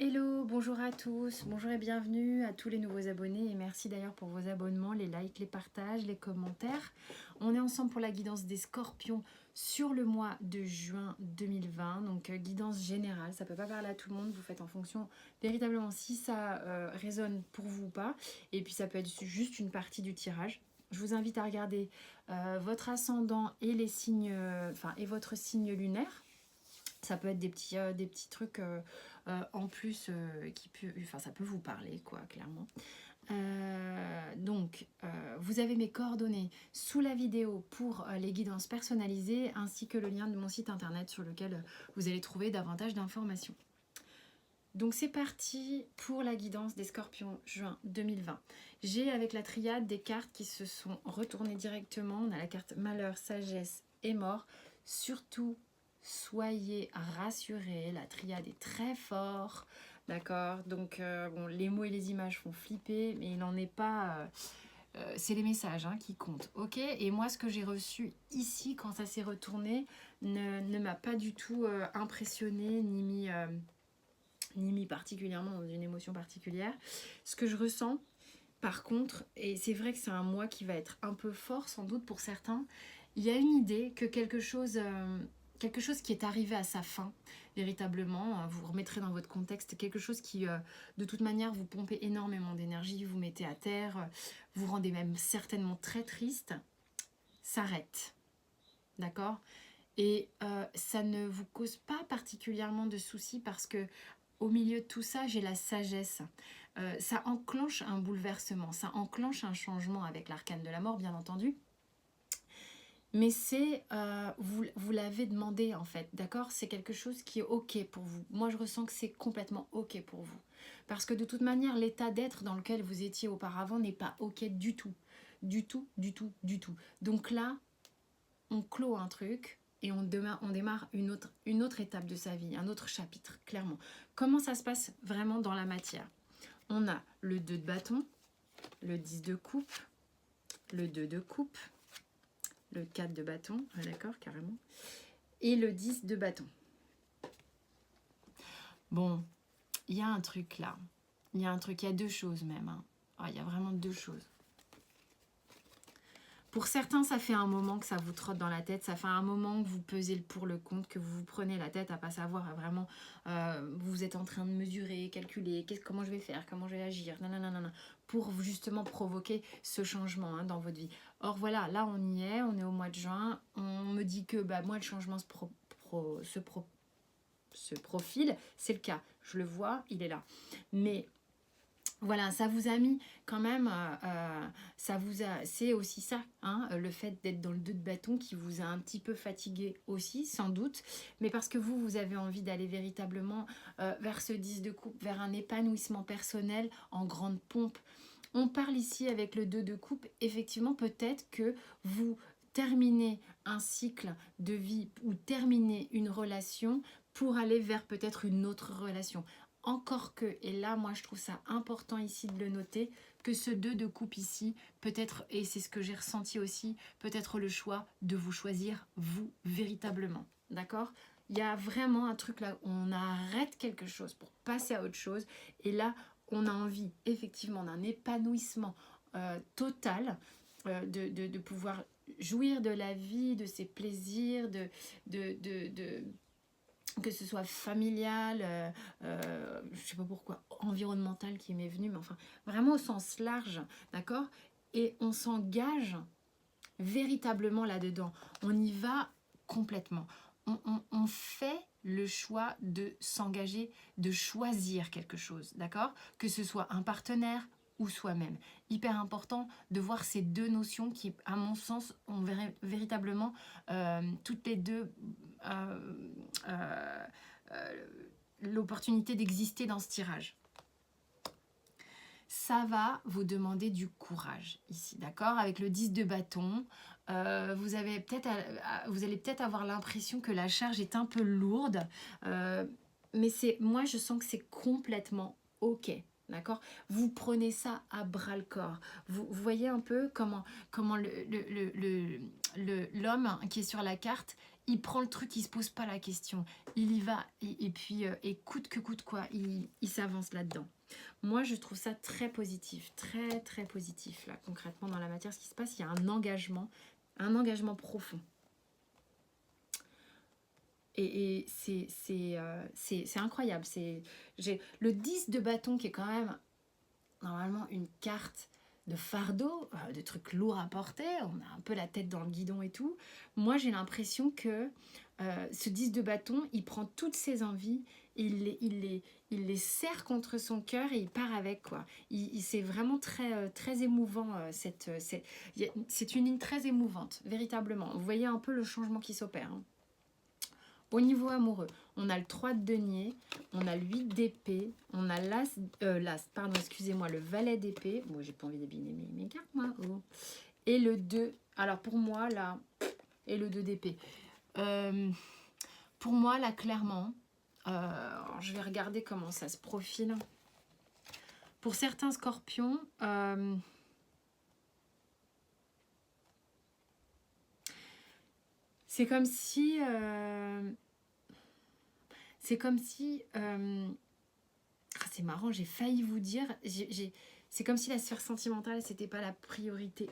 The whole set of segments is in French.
Hello, bonjour à tous, bonjour et bienvenue à tous les nouveaux abonnés et merci d'ailleurs pour vos abonnements, les likes, les partages, les commentaires. On est ensemble pour la guidance des scorpions sur le mois de juin 2020, donc guidance générale, ça ne peut pas parler à tout le monde, vous faites en fonction véritablement si ça résonne pour vous ou pas, et puis ça peut être juste une partie du tirage. Je vous invite à regarder votre ascendant et les signes, et votre signe lunaire. Ça peut être des petits trucs en plus ça peut vous parler, quoi, clairement. Vous avez mes coordonnées sous la vidéo pour les guidances personnalisées ainsi que le lien de mon site internet sur lequel vous allez trouver davantage d'informations. Donc c'est parti pour la guidance des scorpions juin 2020. J'ai avec la triade des cartes qui se sont retournées directement. On a la carte malheur, sagesse et mort. Surtout, soyez rassurés, la triade est très forte, d'accord. Donc les mots et les images font flipper, mais il n'en est pas... c'est les messages qui comptent, ok. Et moi, ce que j'ai reçu ici, quand ça s'est retourné, ne m'a pas du tout impressionné, ni mis particulièrement dans une émotion particulière. Ce que je ressens, par contre, et c'est vrai que c'est un mois qui va être un peu fort, sans doute pour certains, il y a une idée que quelque chose qui est arrivé à sa fin, véritablement, vous remettrez dans votre contexte, quelque chose qui, de toute manière, vous pompez énormément d'énergie, vous mettez à terre, vous rendez même certainement très triste, s'arrête, d'accord. Et ça ne vous cause pas particulièrement de soucis parce que au milieu de tout ça, j'ai la sagesse. Ça enclenche un bouleversement, ça enclenche un changement avec l'arcane de la mort, bien entendu. Mais c'est, vous l'avez demandé en fait, d'accord. C'est quelque chose qui est ok pour vous. Moi, je ressens que c'est complètement ok pour vous. Parce que de toute manière, l'état d'être dans lequel vous étiez auparavant n'est pas ok du tout. Du tout, du tout, du tout. Donc là, on clôt un truc et on démarre une autre étape de sa vie, un autre chapitre, clairement. Comment ça se passe vraiment dans la matière? On a le 2 de bâton, le 10 de coupe, le 2 de coupe, le 4 de bâton, d'accord, carrément, et le 10 de bâton. Bon, il y a un truc là. Il y a deux choses même. Il y a vraiment deux choses. Pour certains, ça fait un moment que ça vous trotte dans la tête, ça fait un moment que vous pesez le pour le contre, que vous vous prenez la tête à pas savoir vraiment, vous êtes en train de mesurer, calculer, comment je vais faire, comment je vais agir, nanana, pour justement provoquer ce changement dans votre vie. Or voilà, là on y est, on est au mois de juin, on me dit que moi le changement se profile, c'est le cas, je le vois, il est là. Mais voilà, ça vous a mis quand même, c'est aussi ça, le fait d'être dans le 2 de bâton qui vous a un petit peu fatigué aussi, sans doute, mais parce que vous avez envie d'aller véritablement vers ce 10 de coupe, vers un épanouissement personnel en grande pompe. On parle ici avec le 2 de coupe, effectivement peut-être que vous terminez un cycle de vie ou terminez une relation pour aller vers peut-être une autre relation. Encore que, et là moi je trouve ça important ici de le noter, que ce 2 de coupe ici, peut-être, et c'est ce que j'ai ressenti aussi, peut-être le choix de vous choisir vous véritablement, d'accord. Il y a vraiment un truc là où on arrête quelque chose pour passer à autre chose, et là on a envie effectivement d'un épanouissement total, de pouvoir jouir de la vie, de ses plaisirs, que ce soit familial, je sais pas pourquoi, environnemental qui m'est venu, mais enfin, vraiment au sens large, d'accord. Et on s'engage véritablement là-dedans. On y va complètement. On fait le choix de s'engager, de choisir quelque chose, d'accord. Que ce soit un partenaire ou soi-même. Hyper important de voir ces deux notions qui, à mon sens, ont véritablement toutes les deux l'opportunité d'exister dans ce tirage. Ça va vous demander du courage ici, d'accord. Avec le 10 de bâton, vous allez peut-être avoir l'impression que la charge est un peu lourde, mais moi je sens que c'est complètement ok. D'accord. Vous prenez ça à bras le corps. Vous voyez un peu comment l'homme qui est sur la carte, il prend le truc, il se pose pas la question. Il y va, et puis, et coûte que coûte quoi, il s'avance là-dedans. Moi, je trouve ça très positif, très très positif. Là, concrètement, dans la matière, ce qui se passe, il y a un engagement profond. Et c'est incroyable. J'ai le 10 de bâton qui est quand même normalement une carte de fardeau, de trucs lourds à porter. On a un peu la tête dans le guidon et tout. Moi, j'ai l'impression que ce 10 de bâton, il prend toutes ses envies, il les serre contre son cœur et il part avec, quoi. C'est vraiment très, très émouvant. C'est une ligne très émouvante, véritablement. Vous voyez un peu le changement qui s'opère, hein. Au niveau amoureux, on a le 3 de denier, on a le 8 d'épée, on a le valet d'épée. Moi, j'ai pas envie d'abîmer mes cartes, moi. Oh. Et le 2, alors pour moi, là, et le 2 d'épée. Pour moi, là, clairement, je vais regarder comment ça se profile. Pour certains scorpions, c'est comme si... c'est marrant, j'ai failli vous dire... C'est comme si la sphère sentimentale, c'était pas la priorité.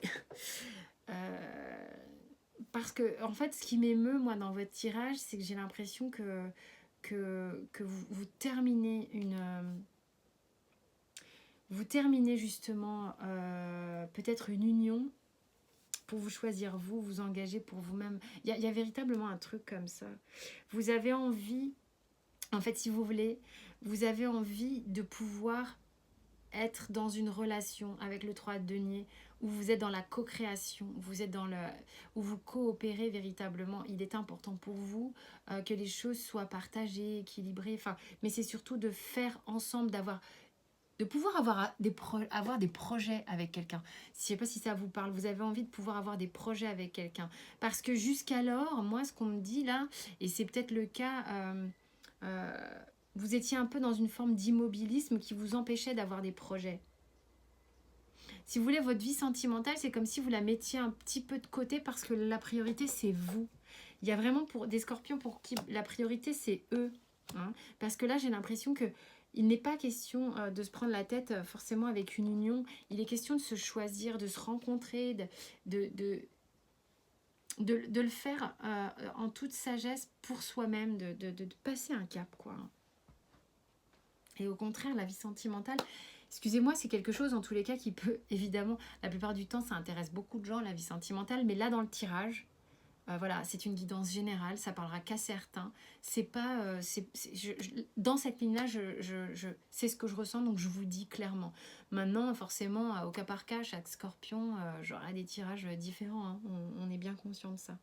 Parce que, en fait, ce qui m'émeut, moi, dans votre tirage, c'est que j'ai l'impression que vous terminez vous terminez justement peut-être une union pour vous choisir, vous engager pour vous-même. Il y a véritablement un truc comme ça. Vous avez envie, en fait, si vous voulez, vous avez envie de pouvoir être dans une relation avec le 3 de denier où vous êtes dans la co-création, où vous coopérez véritablement. Il est important pour vous que les choses soient partagées, équilibrées, mais c'est surtout de faire ensemble, de pouvoir avoir des projets avec quelqu'un. Je ne sais pas si ça vous parle, vous avez envie de pouvoir avoir des projets avec quelqu'un. Parce que jusqu'alors, moi, ce qu'on me dit là, et c'est peut-être le cas, vous étiez un peu dans une forme d'immobilisme qui vous empêchait d'avoir des projets. Si vous voulez, votre vie sentimentale, c'est comme si vous la mettiez un petit peu de côté parce que la priorité, c'est vous. Il y a vraiment pour des scorpions pour qui la priorité, c'est eux. Hein, parce que là, j'ai l'impression que il n'est pas question de se prendre la tête forcément avec une union. Il est question de se choisir, de se rencontrer, de le faire en toute sagesse pour soi-même, de passer un cap, quoi. Et au contraire, la vie sentimentale, excusez-moi, c'est quelque chose en tous les cas qui peut, évidemment, la plupart du temps, ça intéresse beaucoup de gens, la vie sentimentale, mais là, dans le tirage, voilà, c'est une guidance générale, ça parlera qu'à certains. C'est pas, dans cette ligne-là, c'est ce que je ressens, donc je vous dis clairement. Maintenant, forcément, au cas par cas, chaque scorpion, j'aurai des tirages différents, hein, on est bien conscient de ça.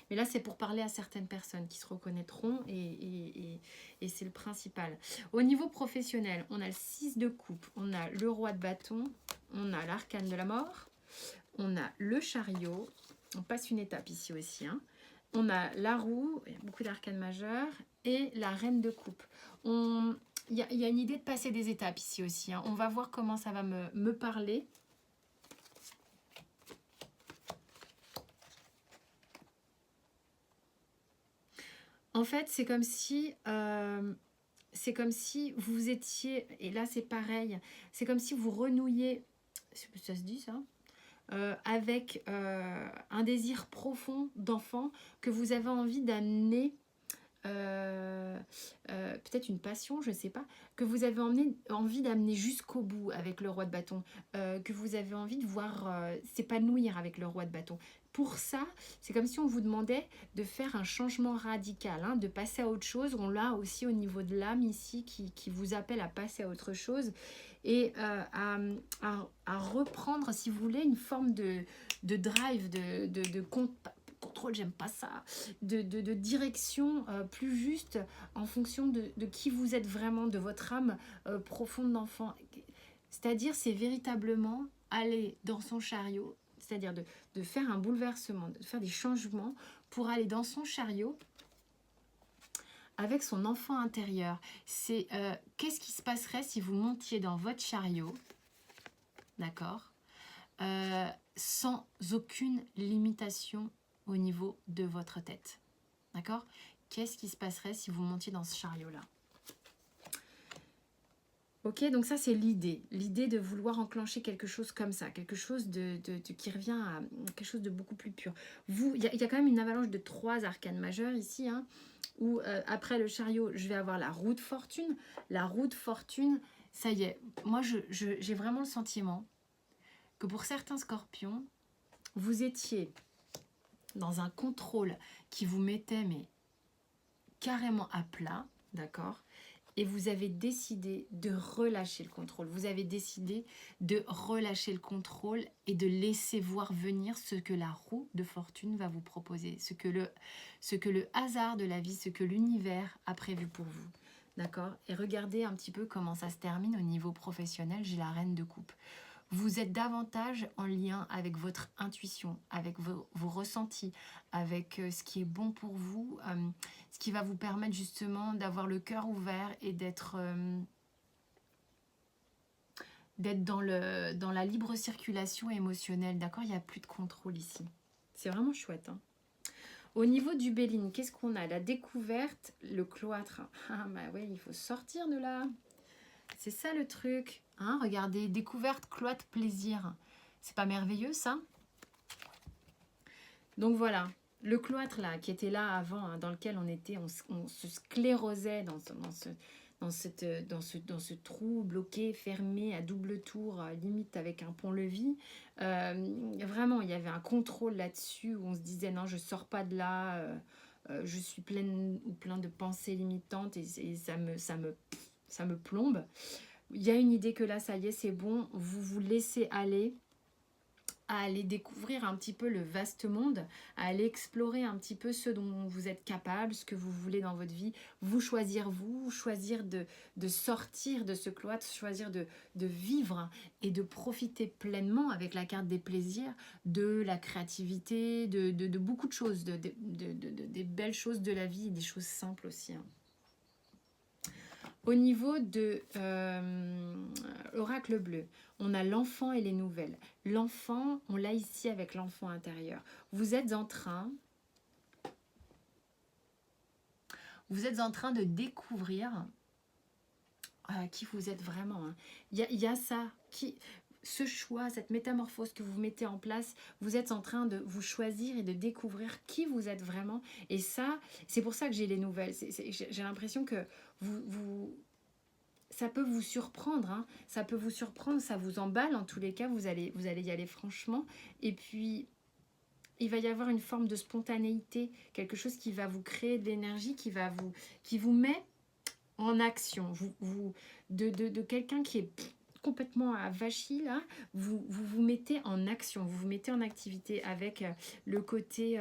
Mais là, c'est pour parler à certaines personnes qui se reconnaîtront et c'est le principal. Au niveau professionnel, on a le 6 de coupe, on a le roi de bâton, on a l'arcane de la mort, on a le chariot, on passe une étape ici aussi, hein. On a la roue, il y a beaucoup d'arcanes majeures, et la reine de coupe. Il y a une idée de passer des étapes ici aussi, hein. On va voir comment ça va me parler. En fait, c'est comme si vous étiez, et là c'est pareil, c'est comme si vous renouiez, ça se dit ça, avec un désir profond d'enfant que vous avez envie d'amener, peut-être une passion, je ne sais pas, que vous avez envie d'amener jusqu'au bout avec le roi de bâton, que vous avez envie de voir s'épanouir avec le roi de bâton. Pour ça, c'est comme si on vous demandait de faire un changement radical, hein, de passer à autre chose. On l'a aussi au niveau de l'âme ici qui vous appelle à passer à autre chose et à reprendre, si vous voulez, une forme de drive, de contrôle, j'aime pas ça, de direction plus juste en fonction de qui vous êtes vraiment, de votre âme profonde d'enfant. C'est-à-dire, c'est véritablement aller dans son chariot, c'est-à-dire de faire un bouleversement, de faire des changements pour aller dans son chariot avec son enfant intérieur. C'est qu'est-ce qui se passerait si vous montiez dans votre chariot, d'accord, sans aucune limitation au niveau de votre tête. D'accord? Qu'est-ce qui se passerait si vous montiez dans ce chariot-là? Ok, donc ça c'est l'idée de vouloir enclencher quelque chose comme ça, quelque chose qui revient à quelque chose de beaucoup plus pur. Il y a quand même une avalanche de 3 arcanes majeures ici, hein, où après le chariot, je vais avoir la roue de fortune. La roue de fortune, ça y est, moi j'ai vraiment le sentiment que pour certains scorpions, vous étiez dans un contrôle qui vous mettait mais carrément à plat, d'accord? Et vous avez décidé de relâcher le contrôle. Vous avez décidé de relâcher le contrôle et de laisser voir venir ce que la roue de fortune va vous proposer, ce que le hasard de la vie, ce que l'univers a prévu pour vous. D'accord? Et regardez un petit peu comment ça se termine au niveau professionnel. J'ai la reine de coupe. Vous êtes davantage en lien avec votre intuition, avec vos ressentis, avec ce qui est bon pour vous, ce qui va vous permettre justement d'avoir le cœur ouvert et d'être dans la libre circulation émotionnelle. D'accord? Il n'y a plus de contrôle ici. C'est vraiment chouette. Hein. Au niveau du Béline, qu'est-ce qu'on a? La découverte, le cloître. Ah bah oui, il faut sortir de là. C'est ça le truc. Hein, regardez, découverte, cloître, plaisir. C'est pas merveilleux ça? Donc voilà, le cloître là, qui était là avant, hein, dans lequel on se sclérosait dans ce trou bloqué, fermé, à double tour, limite avec un pont-levis. Vraiment, il y avait un contrôle là-dessus où on se disait non, je sors pas de là, je suis plein de pensées limitantes et ça me plombe. Il y a une idée que là, ça y est, c'est bon, vous vous laissez aller à aller découvrir un petit peu le vaste monde, à aller explorer un petit peu ce dont vous êtes capable, ce que vous voulez dans votre vie, vous, choisir de sortir de ce cloître, choisir de vivre et de profiter pleinement avec la carte des plaisirs, de la créativité, de beaucoup de choses, des belles choses de la vie et des choses simples aussi. Hein. Au niveau de l'oracle bleu, on a l'enfant et les nouvelles. L'enfant, on l'a ici avec l'enfant intérieur. Vous êtes en train de découvrir qui vous êtes vraiment. Hein. Il y a ça, ce choix, cette métamorphose que vous mettez en place, vous êtes en train de vous choisir et de découvrir qui vous êtes vraiment. Et ça, c'est pour ça que j'ai les nouvelles. J'ai l'impression que ça peut vous surprendre, hein. Ça peut vous surprendre, ça vous emballe en tous les cas, vous allez y aller franchement. Et puis, il va y avoir une forme de spontanéité, quelque chose qui va vous créer de l'énergie, qui vous met en action. De quelqu'un qui est complètement avachi, là, vous mettez en action, vous vous mettez en activité avec le côté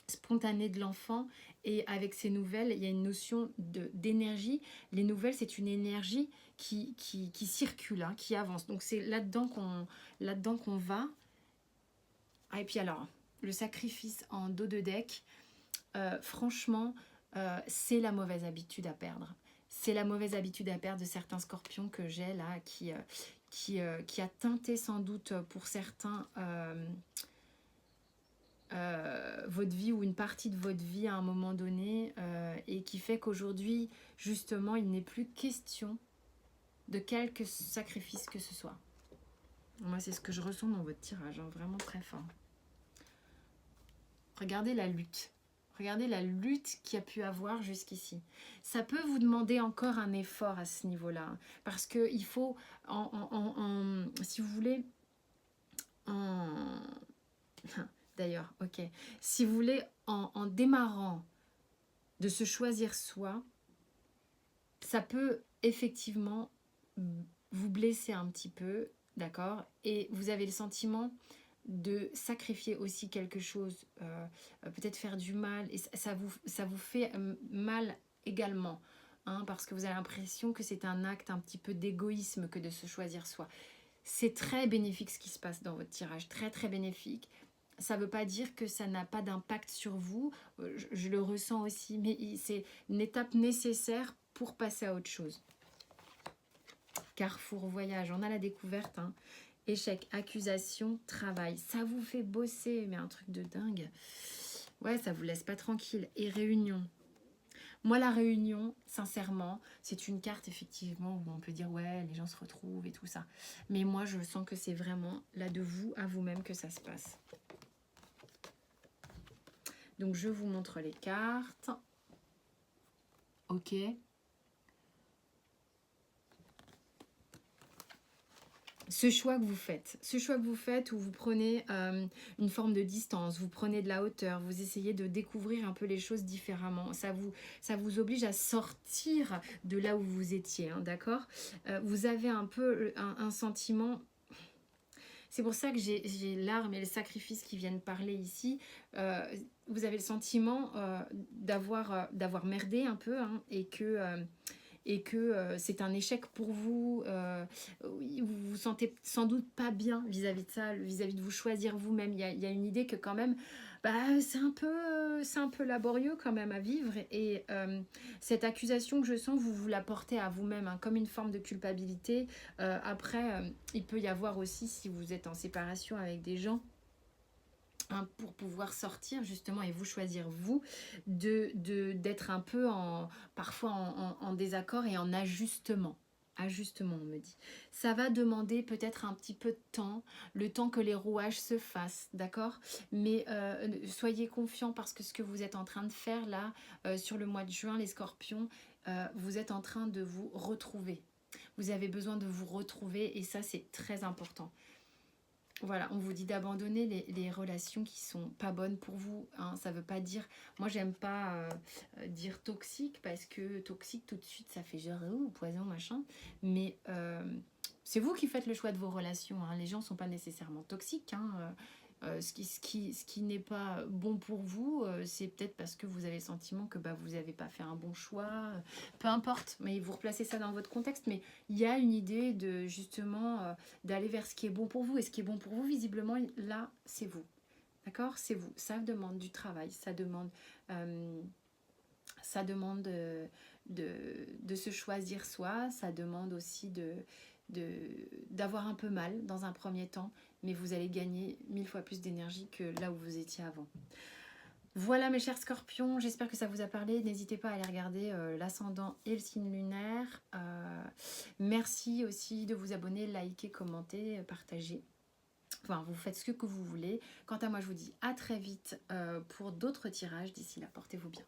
spontané de l'enfant. Et avec ces nouvelles, il y a une notion d'énergie. Les nouvelles, c'est une énergie qui circule, hein, qui avance. Donc c'est là-dedans qu'on va. Ah, et puis alors, le sacrifice en dos de deck, franchement, c'est la mauvaise habitude à perdre. C'est la mauvaise habitude à perdre de certains scorpions que j'ai là, qui a teinté sans doute pour certains votre vie ou une partie de votre vie à un moment donné et qui fait qu'aujourd'hui, justement, il n'est plus question de quelque sacrifice que ce soit. Moi, c'est ce que je ressens dans votre tirage, hein, vraiment très fort. Regardez la lutte. Regardez la lutte qu'il y a pu avoir jusqu'ici. Ça peut vous demander encore un effort à ce niveau-là. Hein, parce qu'il faut, si vous voulez, d'ailleurs, ok. Si vous voulez, en démarrant de se choisir soi, ça peut effectivement vous blesser un petit peu, d'accord? Et vous avez le sentiment de sacrifier aussi quelque chose, peut-être faire du mal, et ça vous fait mal également, hein, parce que vous avez l'impression que c'est un acte un petit peu d'égoïsme que de se choisir soi. C'est très bénéfique ce qui se passe dans votre tirage, très très bénéfique. Ça ne veut pas dire que ça n'a pas d'impact sur vous, je le ressens aussi, mais c'est une étape nécessaire pour passer à autre chose. Carrefour voyage, on a la découverte, hein. Échec, accusation, travail, ça vous fait bosser, mais un truc de dingue. Ouais, ça vous laisse pas tranquille. Et réunion. Moi, la réunion, sincèrement, c'est une carte effectivement où on peut dire ouais, les gens se retrouvent et tout ça. Mais moi, je sens que c'est vraiment là de vous à vous-même que ça se passe. Donc, je vous montre les cartes. Ok. Ce choix que vous faites où vous prenez une forme de distance, vous prenez de la hauteur, vous essayez de découvrir un peu les choses différemment. Ça vous oblige à sortir de là où vous étiez, hein, d'accord. Vous avez un peu un sentiment... C'est pour ça que j'ai l'arme et le sacrifice qui viennent parler ici. Vous avez le sentiment d'avoir merdé un peu, hein, et que c'est un échec pour vous. Oui, vous vous sentez sans doute pas bien vis-à-vis de ça, vis-à-vis de vous choisir vous-même. Il y a une idée que quand même, bah, c'est un peu laborieux quand même à vivre. Et cette accusation que je sens, vous vous la portez à vous-même, hein, comme une forme de culpabilité. Après, il peut y avoir aussi, si vous êtes en séparation avec des gens, hein, pour pouvoir sortir justement et vous choisir vous, d'être un peu parfois en désaccord et en ajustement. Ajustement, on me dit. Ça va demander peut-être un petit peu de temps, le temps que les rouages se fassent, d'accord. Mais soyez confiants parce que ce que vous êtes en train de faire là, sur le mois de juin, les scorpions, vous êtes en train de vous retrouver. Vous avez besoin de vous retrouver et ça, c'est très important. Voilà, on vous dit d'abandonner les relations qui sont pas bonnes pour vous, hein. Ça veut pas dire... Moi, j'aime pas dire toxique, parce que toxique, tout de suite, ça fait genre, oh, poison, machin. Mais c'est vous qui faites le choix de vos relations, hein. Les gens sont pas nécessairement toxiques, hein. Ce qui n'est pas bon pour vous, c'est peut-être parce que vous avez le sentiment que bah, vous n'avez pas fait un bon choix. Peu importe, mais vous replacez ça dans votre contexte. Mais il y a une idée de justement d'aller vers ce qui est bon pour vous. Et ce qui est bon pour vous, visiblement, là, c'est vous. D'accord? C'est vous. Ça demande du travail, ça demande de se choisir soi, ça demande aussi d'avoir un peu mal dans un premier temps, mais vous allez gagner 1000 fois plus d'énergie que là où vous étiez avant. Voilà mes chers scorpions, j'espère que ça vous a parlé. N'hésitez pas à aller regarder l'ascendant et le signe lunaire. Merci aussi de vous abonner, liker, commenter, partager. Enfin, vous faites ce que vous voulez. Quant à moi, je vous dis à très vite pour d'autres tirages. D'ici là, portez-vous bien.